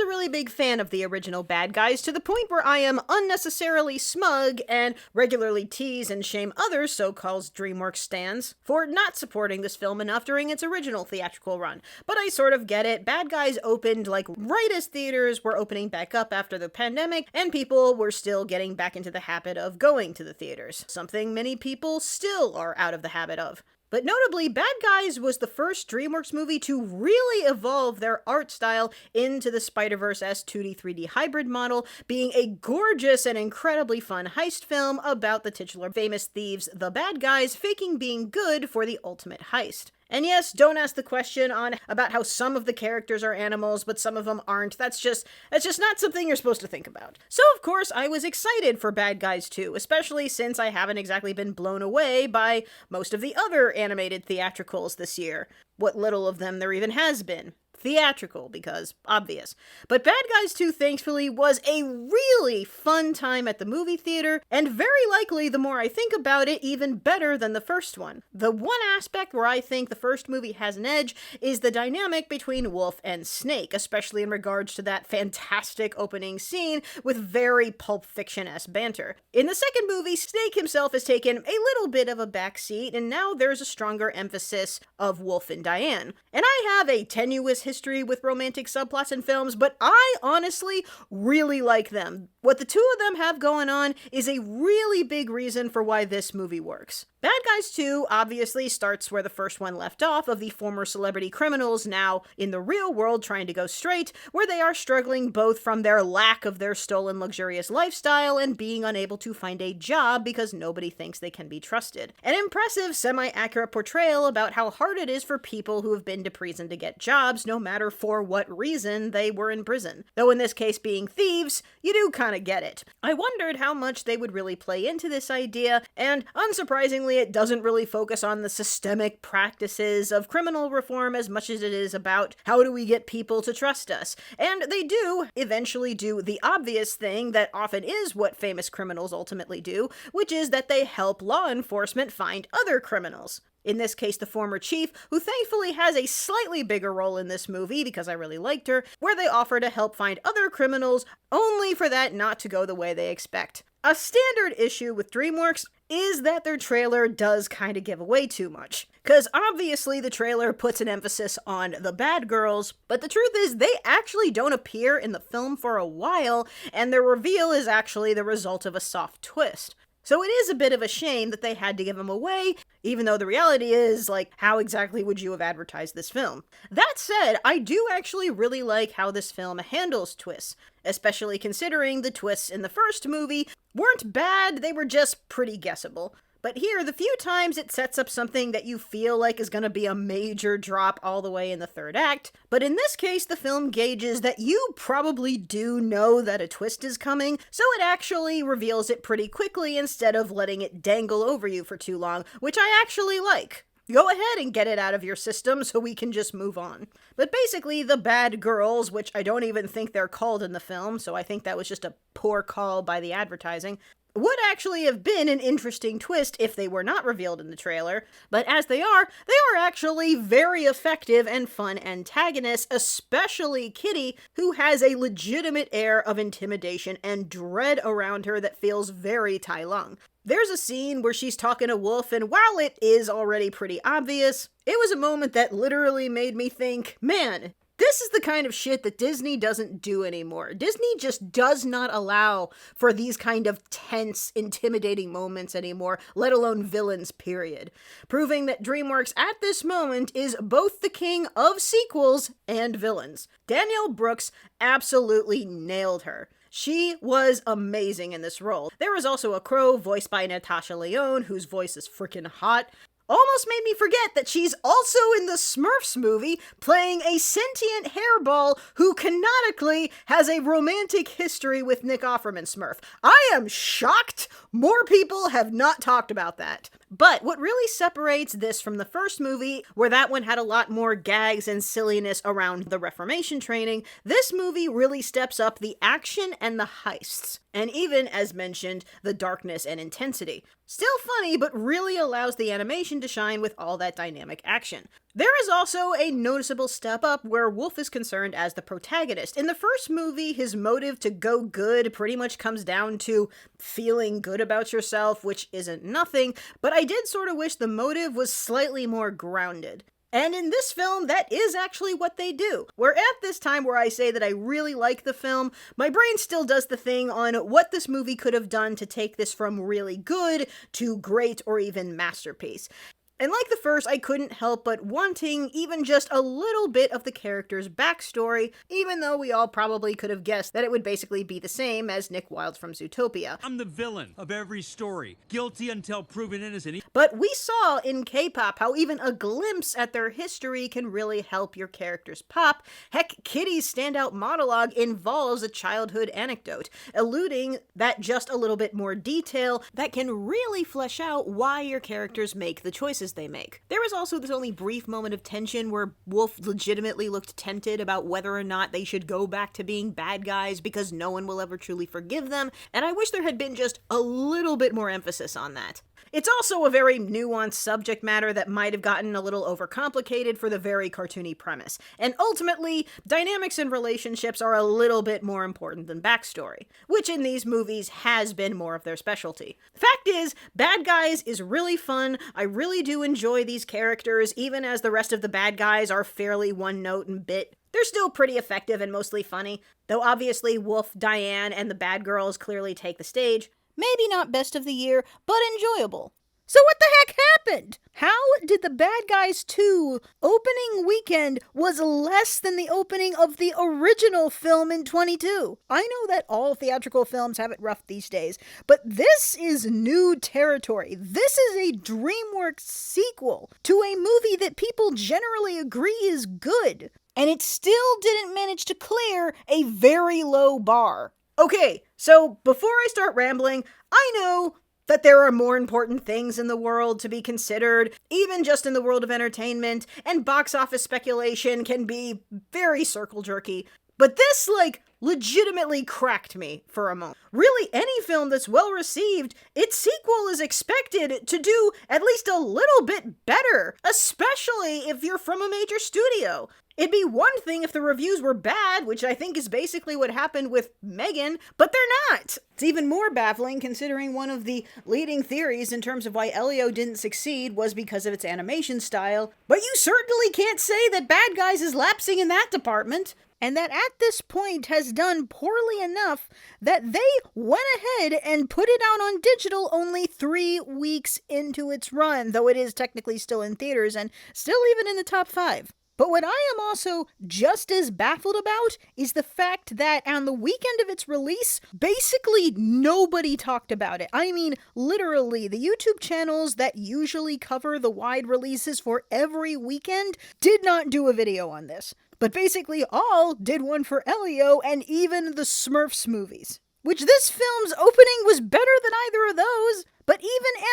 a really big fan of the original bad guys, to the point where I am unnecessarily smug and regularly tease and shame other so-called DreamWorks stans for not supporting this film enough during its original theatrical run. But I sort of get it. Bad Guys opened like right as theaters were opening back up after the pandemic, and people were still getting back into the habit of going to the theaters, something many people still are out of the habit of. But notably, Bad Guys was the first DreamWorks movie to really evolve their art style into the Spider-Verse-esque 2D 3D hybrid model, being a gorgeous and incredibly fun heist film about the titular famous thieves, the bad guys, faking being good for the ultimate heist. And yes, don't ask the question about how some of the characters are animals, but some of them aren't. That's just not something you're supposed to think about. So of course, I was excited for Bad Guys 2, especially since I haven't exactly been blown away by most of the other animated theatricals this year. What little of them there even has been. Theatrical, because obvious. But Bad Guys 2, thankfully, was a really fun time at the movie theater, and very likely, the more I think about it, even better than the first one. The one aspect where I think the first movie has an edge is the dynamic between Wolf and Snake, especially in regards to that fantastic opening scene with very Pulp Fiction-esque banter. In the second movie, Snake himself has taken a little bit of a backseat, and now there's a stronger emphasis of Wolf and Diane. And I have a tenuous history with romantic subplots in films, but I honestly really like them. What the two of them have going on is a really big reason for why this movie works. Bad Guys 2 obviously starts where the first one left off, of the former celebrity criminals now in the real world trying to go straight, where they are struggling both from their lack of their stolen luxurious lifestyle and being unable to find a job because nobody thinks they can be trusted. An impressive, semi-accurate portrayal about how hard it is for people who have been to prison to get jobs, no matter for what reason they were in prison. Though in this case being thieves, you do kinda get it. I wondered how much they would really play into this idea, and unsurprisingly, it doesn't really focus on the systemic practices of criminal reform as much as it is about how do we get people to trust us. And they do eventually do the obvious thing that often is what famous criminals ultimately do, which is that they help law enforcement find other criminals. In this case, the former chief, who thankfully has a slightly bigger role in this movie because I really liked her, where they offer to help find other criminals, only for that not to go the way they expect. A standard issue with DreamWorks is that their trailer does kind of give away too much. Because obviously the trailer puts an emphasis on the bad girls, but the truth is they actually don't appear in the film for a while, and their reveal is actually the result of a soft twist. So it is a bit of a shame that they had to give them away, even though the reality is, like, how exactly would you have advertised this film? That said, I do actually really like how this film handles twists, especially considering the twists in the first movie weren't bad, they were just pretty guessable. But here, the few times it sets up something that you feel like is gonna be a major drop all the way in the third act, but in this case, the film gauges that you probably do know that a twist is coming, so it actually reveals it pretty quickly instead of letting it dangle over you for too long, which I actually like. Go ahead and get it out of your system so we can just move on. But basically, the bad girls, which I don't even think they're called in the film, so I think that was just a poor call by the advertising, would actually have been an interesting twist if they were not revealed in the trailer, but as they are actually very effective and fun antagonists, especially Kitty, who has a legitimate air of intimidation and dread around her that feels very Tai Lung. There's a scene where she's talking to Wolf, and while it is already pretty obvious, it was a moment that literally made me think, man, this is the kind of shit that Disney doesn't do anymore. Disney just does not allow for these kind of tense, intimidating moments anymore, let alone villains, period. Proving that DreamWorks at this moment is both the king of sequels and villains. Danielle Brooks absolutely nailed her. She was amazing in this role. There was also a crow voiced by Natasha Lyonne, whose voice is freaking hot. Almost made me forget that she's also in the Smurfs movie, playing a sentient hairball who canonically has a romantic history with Nick Offerman Smurf. I am shocked more people have not talked about that. But what really separates this from the first movie, where that one had a lot more gags and silliness around the Reformation training, this movie really steps up the action and the heists. And even, as mentioned, the darkness and intensity. Still funny, but really allows the animation to shine with all that dynamic action. There is also a noticeable step up where Wolf is concerned as the protagonist. In the first movie, his motive to go good pretty much comes down to feeling good about yourself, which isn't nothing, but I did sort of wish the motive was slightly more grounded. And in this film, that is actually what they do. Where at this time where I say that I really like the film, my brain still does the thing on what this movie could have done to take this from really good to great or even masterpiece. And like the first, I couldn't help but wanting even just a little bit of the character's backstory, even though we all probably could have guessed that it would basically be the same as Nick Wilde's from Zootopia. I'm the villain of every story, guilty until proven innocent. But we saw in K-pop how even a glimpse at their history can really help your characters pop. Heck, Kitty's standout monologue involves a childhood anecdote, alluding that just a little bit more detail that can really flesh out why your characters make the choices they make. There was also this only brief moment of tension where Wolf legitimately looked tempted about whether or not they should go back to being bad guys because no one will ever truly forgive them, and I wish there had been just a little bit more emphasis on that. It's also a very nuanced subject matter that might have gotten a little overcomplicated for the very cartoony premise. And ultimately, dynamics in relationships are a little bit more important than backstory, which in these movies has been more of their specialty. Fact is, Bad Guys is really fun. I really do enjoy these characters, even as the rest of the bad guys are fairly one-note and bit. They're still pretty effective and mostly funny, though obviously Wolf, Diane, and the bad girls clearly take the stage. Maybe not best of the year, but enjoyable. So what the heck happened? How did the Bad Guys 2 opening weekend was less than the opening of the original film in 22? I know that all theatrical films have it rough these days, but this is new territory. This is a DreamWorks sequel to a movie that people generally agree is good, and it still didn't manage to clear a very low bar. Okay, so before I start rambling, I know that there are more important things in the world to be considered, even just in the world of entertainment, and box office speculation can be very circle jerky, but this, legitimately cracked me for a moment. Really, any film that's well received, its sequel is expected to do at least a little bit better, especially if you're from a major studio. It'd be one thing if the reviews were bad, which I think is basically what happened with Megan, but they're not. It's even more baffling considering one of the leading theories in terms of why Elio didn't succeed was because of its animation style, but you certainly can't say that Bad Guys is lapsing in that department. And that at this point has done poorly enough that they went ahead and put it out on digital only 3 weeks into its run, though it is technically still in theaters and still even in the top 5. But what I am also just as baffled about is the fact that on the weekend of its release, basically nobody talked about it. I mean, literally, the YouTube channels that usually cover the wide releases for every weekend did not do a video on this. But basically all did one for Elio and even the Smurfs movies. Which this film's opening was better than either of those, but even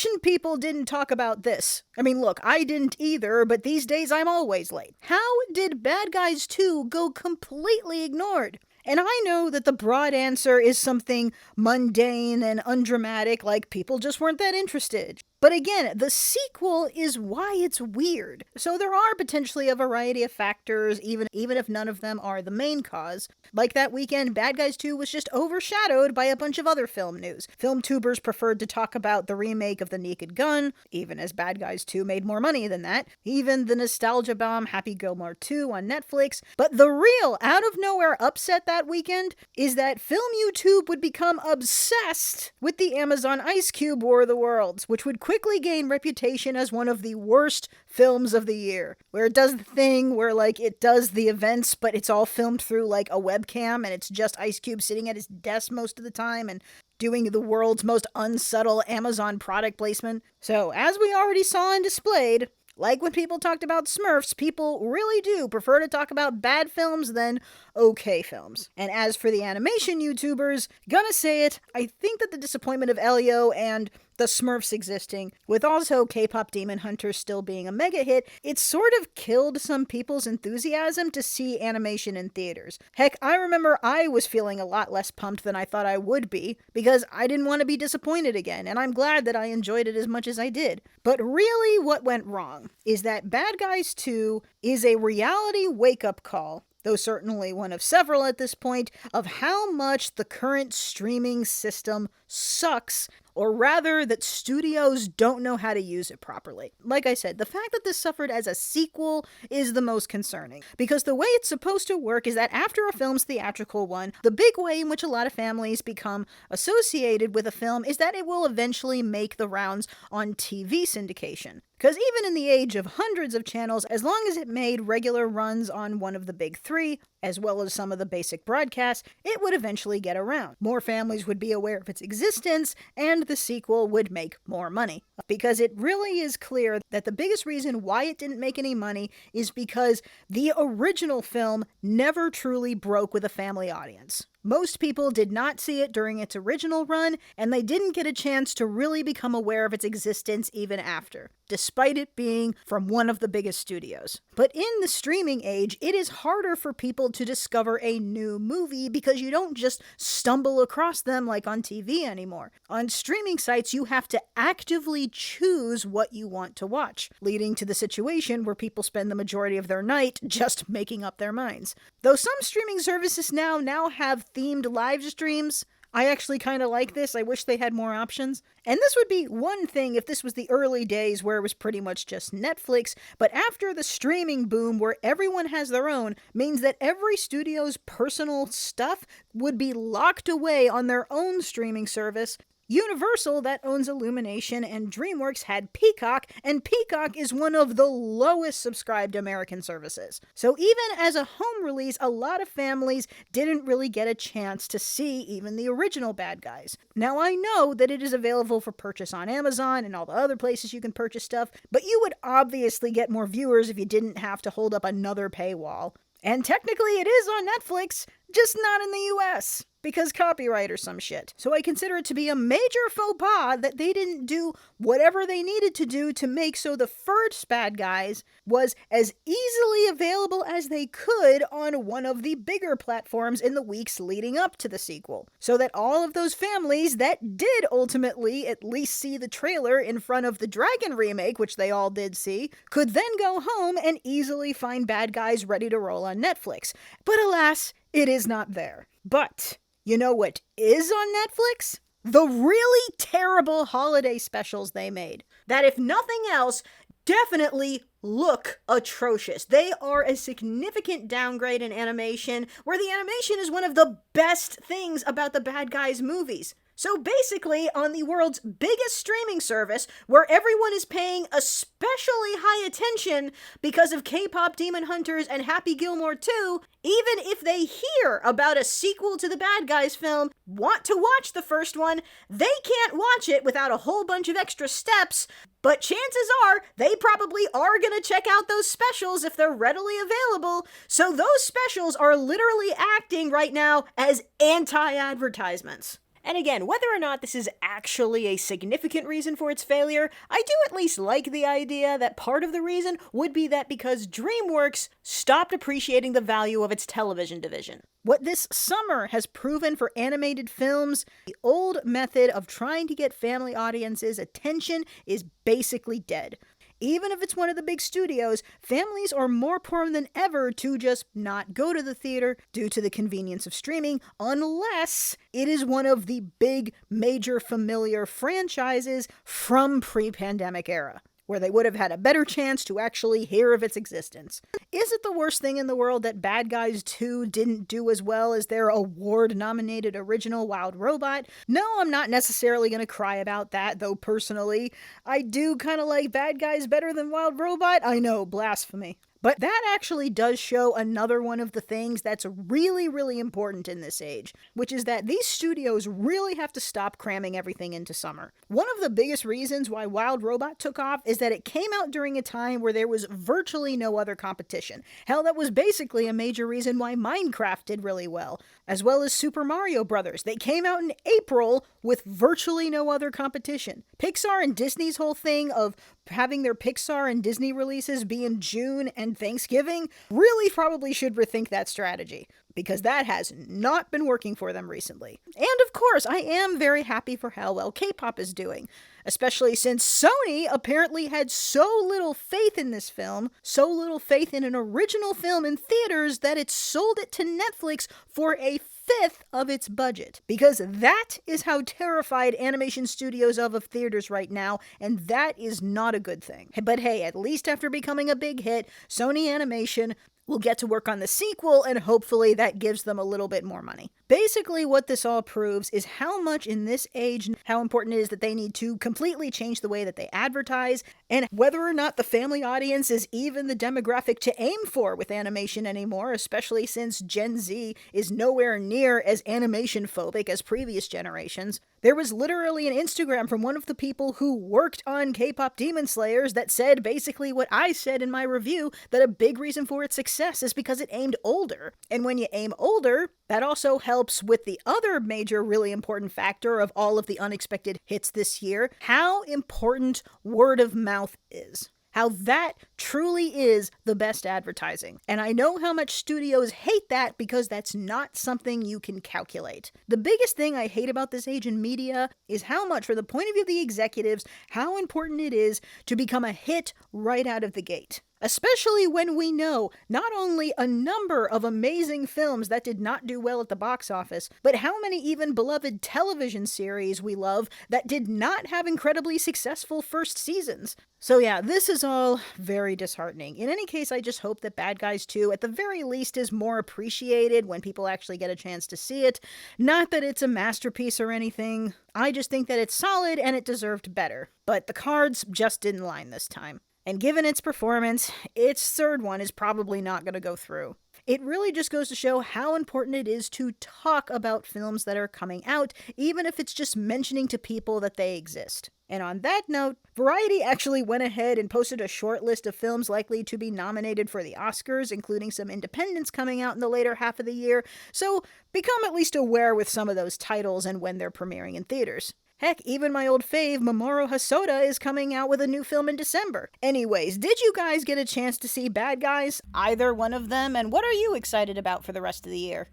animation people didn't talk about this. I mean, look, I didn't either, but these days I'm always late. How did Bad Guys 2 go completely ignored? And I know that the broad answer is something mundane and undramatic, like people just weren't that interested. But again, the sequel is why it's weird. So there are potentially a variety of factors, even if none of them are the main cause. Like that weekend, Bad Guys 2 was just overshadowed by a bunch of other film news. Film tubers preferred to talk about the remake of The Naked Gun, even as Bad Guys 2 made more money than that. Even the nostalgia bomb Happy Gilmore 2 on Netflix. But the real out-of-nowhere upset that weekend is that Film YouTube would become obsessed with the Amazon Ice Cube War of the Worlds, which would quickly gain reputation as one of the worst films of the year, where it does the thing where it does the events, but it's all filmed through a webcam, and it's just Ice Cube sitting at his desk most of the time and doing the world's most unsubtle Amazon product placement. So, as we already saw and displayed, like when people talked about Smurfs, people really do prefer to talk about bad films than okay films. And as for the animation YouTubers, gonna say it, I think that the disappointment of Elio and the Smurfs existing, with also Kpop Demon Hunters still being a mega hit, it sort of killed some people's enthusiasm to see animation in theaters. Heck, I remember I was feeling a lot less pumped than I thought I would be, because I didn't want to be disappointed again, and I'm glad that I enjoyed it as much as I did. But really what went wrong is that Bad Guys 2 is a reality wake-up call, though certainly one of several at this point, of how much the current streaming system sucks, or rather that studios don't know how to use it properly. Like I said, the fact that this suffered as a sequel is the most concerning, because the way it's supposed to work is that after a film's theatrical run, the big way in which a lot of families become associated with a film is that it will eventually make the rounds on TV syndication. Because even in the age of hundreds of channels, as long as it made regular runs on one of the big three, as well as some of the basic broadcasts, it would eventually get around. More families would be aware of its existence, and the sequel would make more money. Because it really is clear that the biggest reason why it didn't make any money is because the original film never truly broke with a family audience. Most people did not see it during its original run, and they didn't get a chance to really become aware of its existence even after, despite it being from one of the biggest studios. But in the streaming age, it is harder for people to discover a new movie because you don't just stumble across them like on TV anymore. On streaming sites, you have to actively choose what you want to watch, leading to the situation where people spend the majority of their night just making up their minds. Though some streaming services now have themed live streams, I actually kind of like this. I wish they had more options. And this would be one thing if this was the early days where it was pretty much just Netflix, but after the streaming boom where everyone has their own means that every studio's personal stuff would be locked away on their own streaming service. Universal, that owns Illumination, and DreamWorks had Peacock, and Peacock is one of the lowest subscribed American services. So even as a home release, a lot of families didn't really get a chance to see even the original Bad Guys. Now I know that it is available for purchase on Amazon and all the other places you can purchase stuff, but you would obviously get more viewers if you didn't have to hold up another paywall. And technically it is on Netflix, just not in the US, because copyright or some shit. So I consider it to be a major faux pas that they didn't do whatever they needed to do to make so the first Bad Guys was as easily available as they could on one of the bigger platforms in the weeks leading up to the sequel. So that all of those families that did ultimately at least see the trailer in front of the Dragon remake, which they all did see, could then go home and easily find Bad Guys ready to roll on Netflix. But alas, it is not there. But you know what is on Netflix? The really terrible holiday specials they made. That, if nothing else, definitely look atrocious. They are a significant downgrade in animation, where the animation is one of the best things about the Bad Guys movies. So basically, on the world's biggest streaming service, where everyone is paying especially high attention because of Kpop Demon Hunters and Happy Gilmore 2, even if they hear about a sequel to the Bad Guys film, want to watch the first one, they can't watch it without a whole bunch of extra steps, but chances are they probably are gonna check out those specials if they're readily available, so those specials are literally acting right now as anti-advertisements. And again, whether or not this is actually a significant reason for its failure, I do at least like the idea that part of the reason would be that because DreamWorks stopped appreciating the value of its television division. What this summer has proven for animated films, the old method of trying to get family audiences' attention is basically dead. Even if it's one of the big studios, families are more prone than ever to just not go to the theater due to the convenience of streaming, unless it is one of the big, major, familiar franchises from pre-pandemic era, where they would have had a better chance to actually hear of its existence. Is it the worst thing in the world that Bad Guys 2 didn't do as well as their award-nominated original Wild Robot? No, I'm not necessarily going to cry about that, though personally, I do kind of like Bad Guys better than Wild Robot. I know, blasphemy. But that actually does show another one of the things that's really, really important in this age, which is that these studios really have to stop cramming everything into summer. One of the biggest reasons why Wild Robot took off is that it came out during a time where there was virtually no other competition. Hell, that was basically a major reason why Minecraft did really well, as well as Super Mario Brothers. They came out in April with virtually no other competition. Pixar and Disney's whole thing of having their Pixar and Disney releases be in June and Thanksgiving really probably should rethink that strategy, because that has not been working for them recently. And of course, I am very happy for how well K-pop is doing, especially since Sony apparently had so little faith in this film, so little faith in an original film in theaters, that it sold it to Netflix for a fifth of its budget. Because that is how terrified animation studios of theaters right now, and that is not a good thing. But hey, at least after becoming a big hit, Sony Animation will get to work on the sequel, and hopefully that gives them a little bit more money. Basically, what this all proves is how much in this age, how important it is that they need to completely change the way that they advertise, and whether or not the family audience is even the demographic to aim for with animation anymore, especially since Gen Z is nowhere near as animation phobic as previous generations. There was literally an Instagram from one of the people who worked on Kpop Demon Slayers that said basically what I said in my review, that a big reason for its success is because it aimed older. And when you aim older, that also helps with the other major really important factor of all of the unexpected hits this year, how important word of mouth is. How that truly is the best advertising. And I know how much studios hate that because that's not something you can calculate. The biggest thing I hate about this age in media is how much, from the point of view of the executives, how important it is to become a hit right out of the gate. Especially when we know not only a number of amazing films that did not do well at the box office, but how many even beloved television series we love that did not have incredibly successful first seasons. So yeah, this is all very disheartening. In any case, I just hope that Bad Guys 2, at the very least, is more appreciated when people actually get a chance to see it. Not that it's a masterpiece or anything. I just think that it's solid and it deserved better. But the cards just didn't line this time. And given its performance, its third one is probably not going to go through. It really just goes to show how important it is to talk about films that are coming out, even if it's just mentioning to people that they exist. And on that note, Variety actually went ahead and posted a short list of films likely to be nominated for the Oscars, including some independents coming out in the later half of the year, so become at least aware with some of those titles and when they're premiering in theaters. Heck, even my old fave, Mamoru Hosoda, is coming out with a new film in December. Anyways, did you guys get a chance to see Bad Guys? Either one of them? And what are you excited about for the rest of the year?